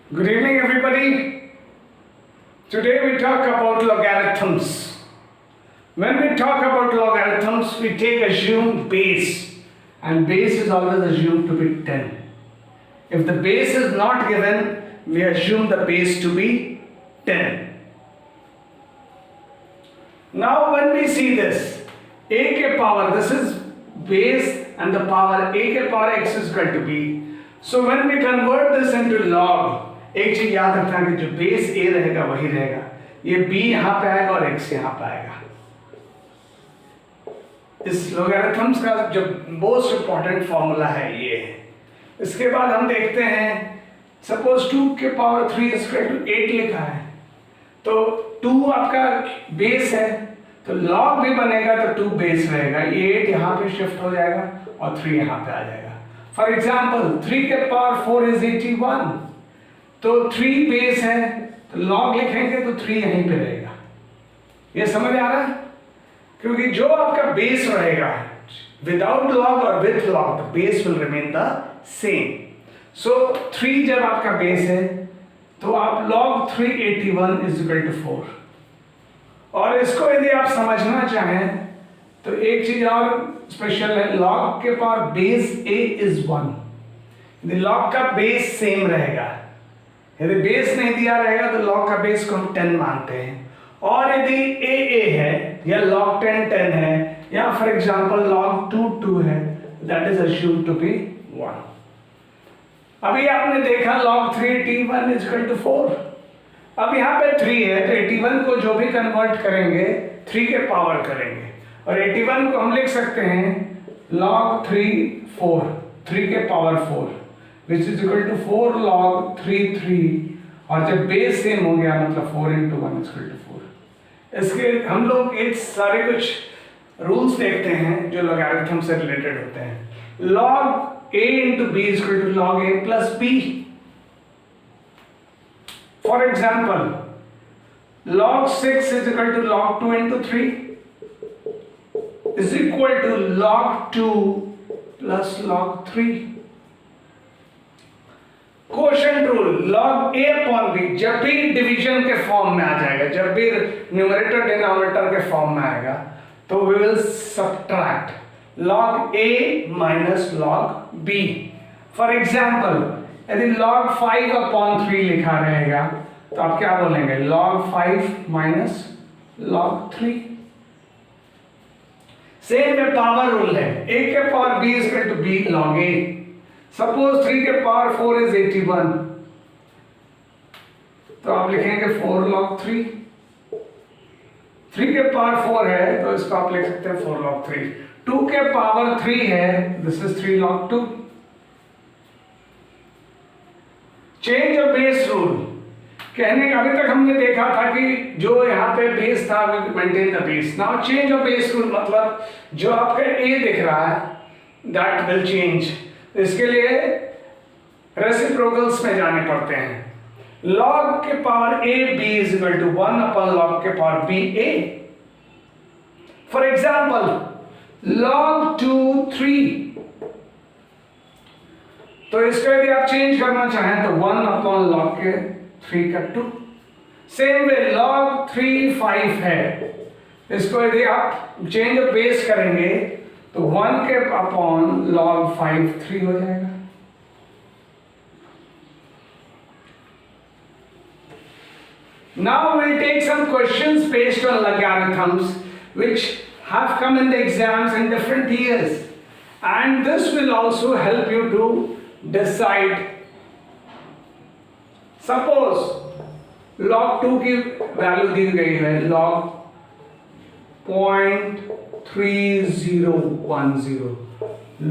Good evening, everybody. Today we talk about logarithms. When we talk about logarithms, we take assumed base, and base is always assumed to be 10. If the base is not given, we assume the base to be 10. Now when we see this, a ke power, this is base and the power a ke power x is equal to b. So when we convert this into log, एक चीज याद रखना कि जो base a रहेगा वही रहेगा, ये b यहाँ पे आएगा और x यहाँ पे आएगा। इस लोगैरिथम्स का जो मोस्ट इंपॉर्टेंट फॉर्मूला है ये है। इसके बाद हम देखते हैं, सपोज 2 के पावर 3 इज इक्वल टू 8 लिखा है, तो 2 आपका बेस है, तो लॉग भी बनेगा तो 2 बेस रहेगा, ये 8 यहाँ पे शिफ्ट हो जाएगा और 3 यहाँ पे आ जाएगा। फॉर एग्जाम्पल 3 के पावर 4 इज 81, तो 3 बेस है, तो लॉग लिखेंगे तो 3 यहीं पे रहेगा। ये समझ आ रहा है? क्योंकि जो आपका बेस रहेगा विदाउट लॉग और with log, the base will remain the same. So 3 जब आपका बेस है तो आप log 381 इज इक्वल टू 4। और इसको यदि आप समझना चाहें तो एक चीज और स्पेशल है, log के पावर बेस a इज 1। यदि log का बेस सेम रहेगा, यदि बेस नहीं दिया रहेगा तो log का बेस को हम 10 मानते हैं, और यदि a है या log 10 10 है या फॉर एग्जांपल log 2 2 है, that is assumed to be 1। अभी आपने देखा log 381 इज इक्वल टू 4। अब यहाँ पे 3 है तो 81 को जो भी कन्वर्ट करेंगे 3 के पावर करेंगे, और 81 को हम लिख सकते हैं log 3 के power 4 which is equal to 4 log 3, और जब बेस सेम हो गया मतलब 4 into 1 is equal to 4। इसके हम लोग एक सारे कुछ रूल्स देखते हैं जो लोगैरिथम से रिलेटेड होते हैं। log a into b is equal to log a plus b। For example, log 6 is equal to log 2 into 3 is equal to log 2 plus log 3। Quotient rule, log a upon b जब भी division के form में आ जाएगा, जब भी numerator denominator के form में आएगा, तो we will subtract log a minus log b। For example यदि log 5 upon 3 लिखा रहेगा तो आप क्या बोलेंगे, log 5 minus log 3। सेम में पावर रूल है, a के power b is equal to b log a। Suppose 3 के पावर 4 इज 81, तो आप लिखेंगे 4 log 3। 3 के पावर 4 है तो इसको आप लिख सकते हैं 4 log 3। 2 के पावर 3 है, this is 3 log 2। Change of base rule कहने का, अभी तक हमने देखा था कि जो यहाँ पे बेस था maintain the base. Now change of base rule मतलब जो आपका a दिख रहा है दैट विल चेंज। इसके लिए रेसिप्रोकल्स में जाने पड़ते हैं। log के power a b is equal to 1 upon log के power b a। For example log 2 3, तो इसको यदि आप चेंज करना चाहें तो 1 अपॉन log के 3 का 2। सेम वे log 3 5 है, इसको यदि आप चेंज ऑफ बेस करेंगे तो 1 के अपॉन log 5 3 हो जाएगा। Now we'll take some questions based on logarithms which have come in the exams in different years, and this will also help you to decide। Suppose log 2 की value दी गई है log 0.3010,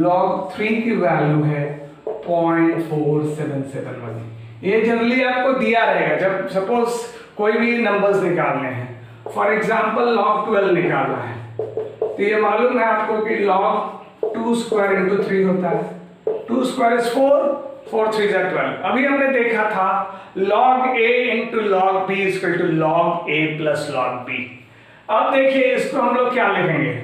log 3 की value है 0.4771। ये generally आपको दिया रहेगा जब सपोज कोई भी नंबर्स निकालने हैं। फॉर एग्जाम्पल log 12 निकालना है, तो ये मालूम है आपको कि log 2 स्क्वायर इंटू 3 होता है, 2 स्क्वायर इज 4, 4 3 is 12। अभी हमने देखा था log a into log b is equal to log a plus log b। अब देखिए इसको हम लोग क्या लिखेंगे,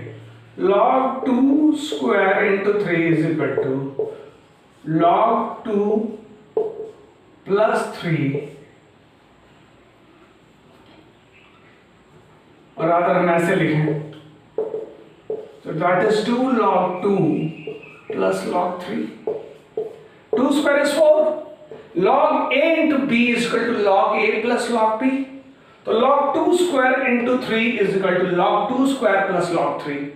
log 2 square into 3 is equal to log 2 +3 और अगर हम ऐसे लिखें तो that is 2 log 2 plus log 3. 2 square is 4. Log a into b is equal to log a plus log b. So log 2 square into 3 is equal to log 2 square plus log 3.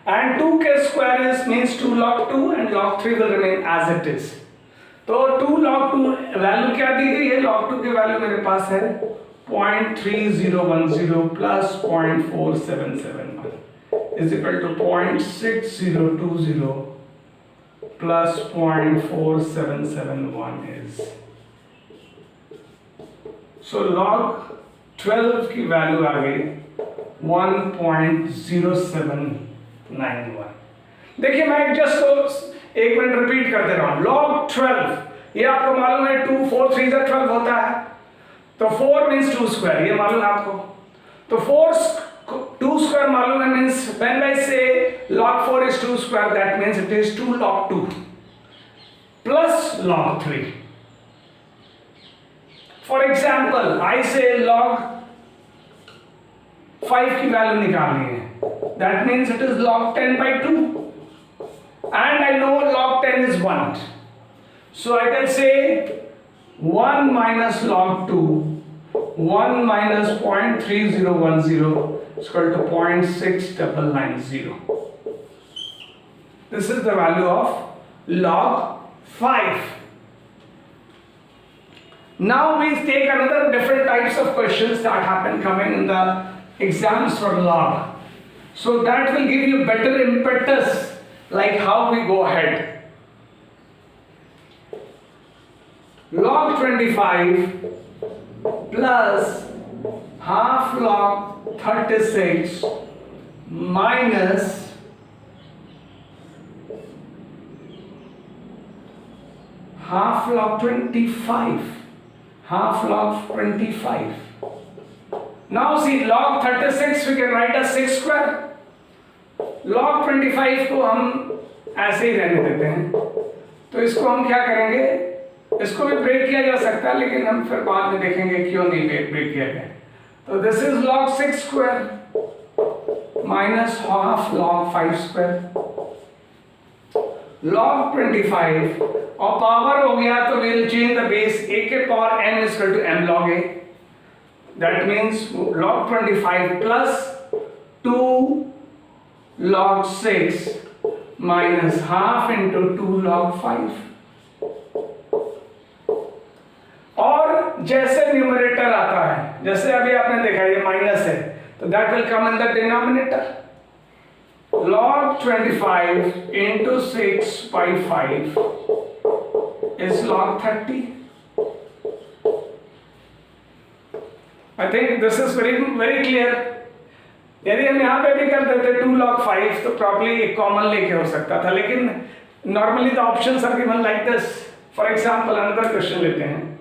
And 2 k square is means 2 log 2 and log 3 will remain as it is. तो 2 log 2 value क्या दी गई है? log 2 की value मेरे पास है 0.3010 plus 0.4771 is equal to 0.6020 plus 0.4771 is. So log 12 की value आ गई 1.0791. देखिए मैं जस्ट एक मिनट रिपीट कर दे रहा हूं. log 12 ये आपको मालूम है 2 4 3 12 होता है. तो 4 मीन्स 2 स्क्वायर, ये मालूम है आपको. तो 2 square मालूम है means when I say log 4 is 2 square that means it is 2 log 2 plus log 3. For example, I say log 5 की वैल्यू निकालनी है, that means it is log 10 by 2 and I know log 10 is 1. So I can say 1 minus log 2, 1 minus 0.3010 is equal to 0.6990. This is the value of log 5. Now we take another different types of questions that happen coming in the exams for log. So that will give you better impetus like how we go ahead. Log 25 plus half log 36 minus half log 25. Half log 25. Now see log 36 we can write as 6 square. Log 25 को हम ऐसे ही रहने देते हैं. तो इसको हम क्या करेंगे? इसको भी ब्रेक किया जा सकता है लेकिन हम फिर बाद में देखेंगे क्यों नहीं ब्रेक किया गया. तो this is log 6 square minus half log 5 square. log 25 और पावर हो गया तो we'll change the base. a के power n is equal to m log a. That means log 25 plus 2 log 6 minus half into 2 log 5. और जैसे numerator आता है, जैसे अभी आपने देखा ये माइनस है, तो that will come in the denominator. log 25 into 6 by 5 is log 30. I think this is very clear. यदि हम यहाँ पे भी कर देते 2 log 5 तो प्रॉब्ली कॉमन लेके हो सकता था, लेकिन normally the options are given like this. For example another question लेते हैं.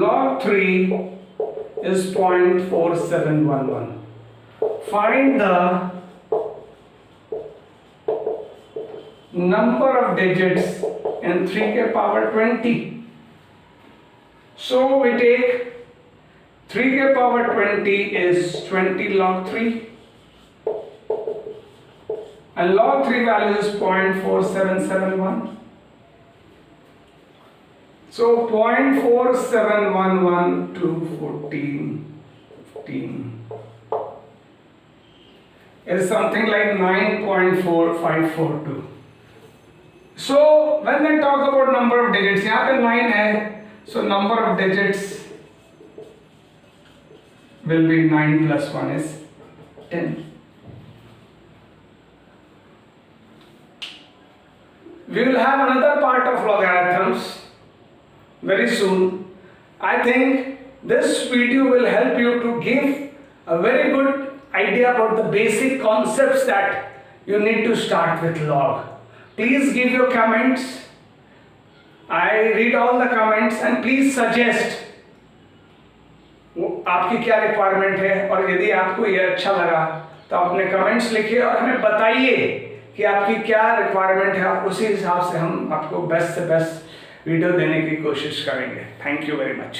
log 3 is 0.4711. Find the number of digits in 3 के power 20. So we take 3 के power 20 is 20 log 3 and log 3 value is 0.4771. So 0.4711 to 15 is something like 9.4542. So when they talk about number of digits, यहाँ पे 9 है, so number of digits will be 9 plus 1 is 10. We will have another part of logarithms very soon. I think this video will help you to give a very good idea about the basic concepts that you need to start with log. Please give your comments. I read all the comments and please suggest आपकी क्या requirement है, और यदि आपको ये अच्छा लगा तो अपने कमेंट्स लिखिए और हमें बताइए कि आपकी क्या रिक्वायरमेंट है, उसी हिसाब से हम आपको बेस्ट से बेस्ट वीडियो देने की कोशिश करेंगे। Thank you very much.